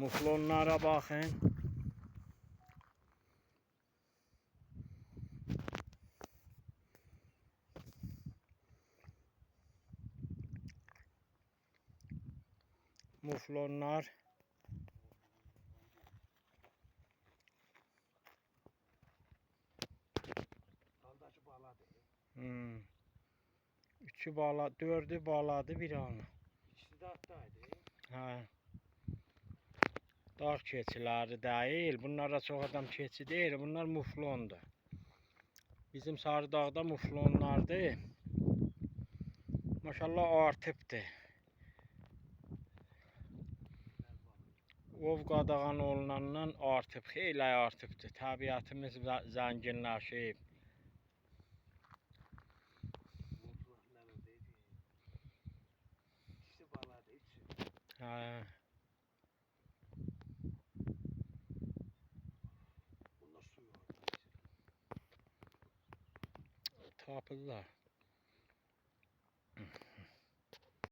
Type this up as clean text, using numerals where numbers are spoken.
Muflonlara bakın. Muflonlar. Üçü bala, dördü baladı bir anı. İkisi de attaydı. Ha. Dağ keçileri değil. Bunlara çok adam keçi değil. Bunlar muflondu. Bizim Sarıdağ'da muflonlardı. Maşallah artıbdı. Ov qadağan olunandan artıb, xeyli artıbdı. Təbiətimiz zənginləşib. İkisi baladı, üçü. Hə. Bunlar suyu orada. Tapırlar.